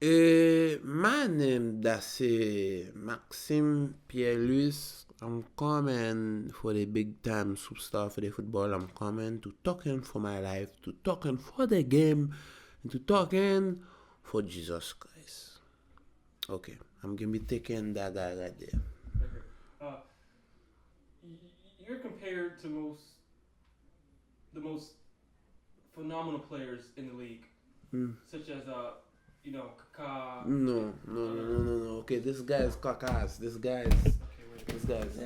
My name that's Maxime Pierre-Louis. I'm coming for the big time superstar for the football. I'm coming to talking for my life, to talking for the game, and to talking for Jesus Christ. Okay, I'm gonna be taking that guy right there. Okay. You're compared to the most phenomenal players in the league, such as Kaká. No. Okay, this guy is caucus. This guy is. This guy is.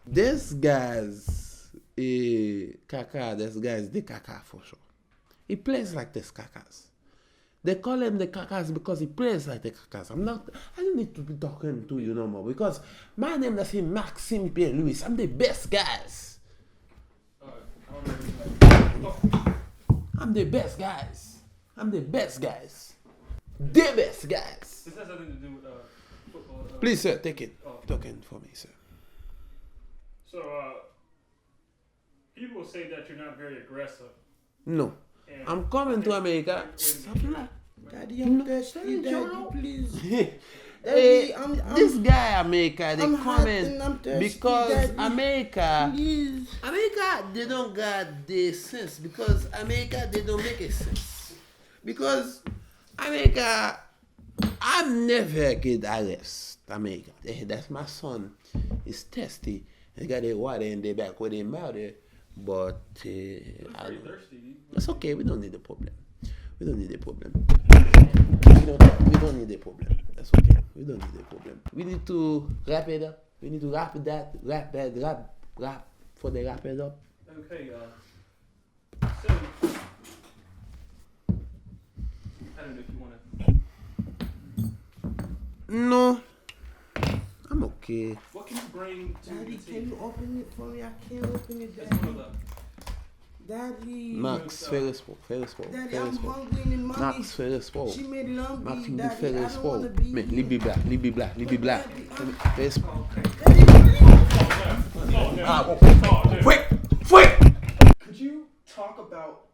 This guy's Kaká. This guy is the Kaká for sure. He plays like this Kakas. They call him the Kakas because he plays like the Kakas. I don't need to be talking to you no more because my name is Maxime Pierre-Louis. I'm the best guys. I'm the best guys. I'm the best guys. The best guys. This has nothing to do with football. Please, sir, take it. Talking for me, sir. So, people say that you're not very aggressive. No. And I'm coming to America. Daddy, I'm thirsty, Daddy, please. This guy America, they I'm coming hot and I'm thirsty, because Daddy. America, Please. they don't got the sense because America, they don't make a sense. Because America, I'm never get arrest America. That's my son. He's thirsty. He got the water in the back with him out there. But Pretty thirsty. it's okay. We don't need a problem. We don't need a problem. We don't need a problem. That's okay. We don't need a problem. We need to wrap it up. We need to wrap for the wrap it up. Okay. So, I don't know if you want to. No, I'm okay. What can you bring to Daddy, the can table? you open it for me? I can't open it, That's one Daddy. of the. Daddy. Max, fais respect. Daddy, I'm hungry and mommy. Max, fais respect. She made lumpy, Max, tu Daddy. fais I don't respect. want to be Mais, here. libi bla. Fais respect. Quick! Could you talk about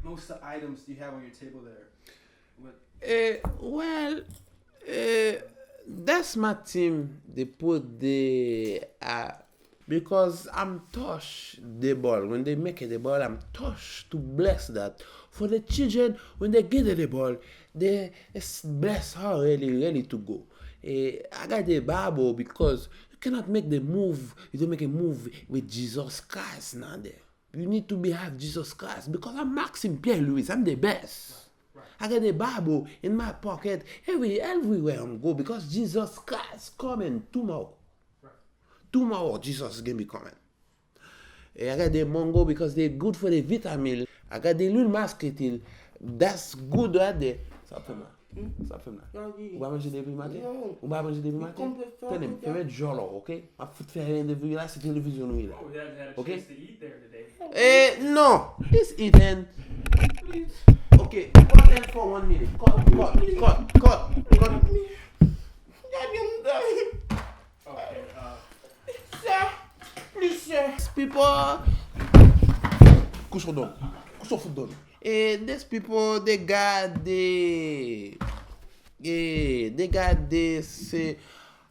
most of the items you have on your table there? Well, that's my team. They put the because I'm touched the ball. When they make it the ball, I'm touched to bless that. For the children, when they get the ball, they bless how really to go. I got the Bible because you cannot make the move. You don't make a move with Jesus Christ now there. You need to have Jesus Christ because I'm Maxime Pierre-Louis. I'm the best. I got the Bible in my pocket everywhere I'm go because Jesus Christ coming tomorrow. Tomorrow Jesus is gonna be coming. I got the mango because they're good for the vitamin. I got the little muscatel. That's good right there. Ça fait mal. On va manger des fruits matin. On va manger des fruits matin. Tenez, fais-moi jolo, ok? Ma foot faire rien de vues là, c'est télévision oui là. Oh, we haven't had a Okay. chance to eat there today. No. It's eaten. Okay, cut them for 1 minute. Cut. Daddy, I'm dying. Okay. Sir, please, sir. These people, couche au football. These people, they got this.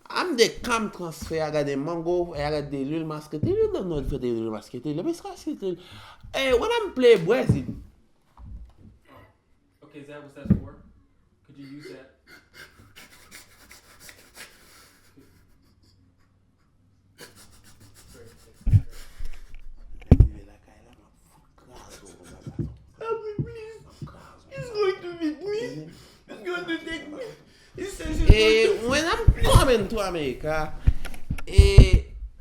I'm the cam transfer. I got the mango. I got the little muscatel. You don't know for the little muscatel. Let me muscatel. When I'm play Brazil, Okay, is that what that's for? Could you use that? Help me, please. He's going to beat me. He's going to take me. He says he's going to... when I'm coming to America,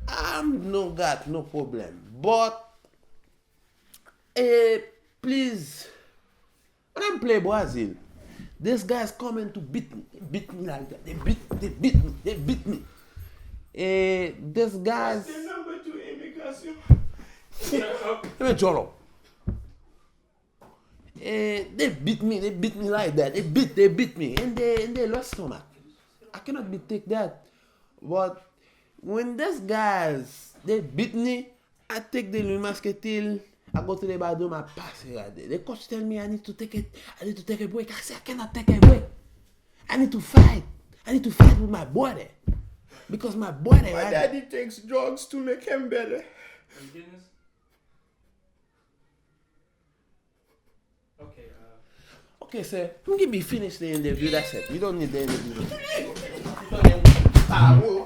I'm no got no problem. But please, when I'm play Brazil, this guy's coming to beat me. They beat me like that. They beat me. This guy's The number 2 immigration. let me jolo. They beat me like that. They beat me, and they lost stomach. I cannot be take that. But when these guys they beat me, I take the muscatel I go to the bathroom, I pass it right there. The coach tell me I need to take a break. I say I cannot take a break. I need to fight. I need to fight with my body. Because my body My daddy takes drugs to make him better. Are you getting this? Okay, Okay, sir. Give me finish the interview. That's it. You don't need the interview. Ah, whoa.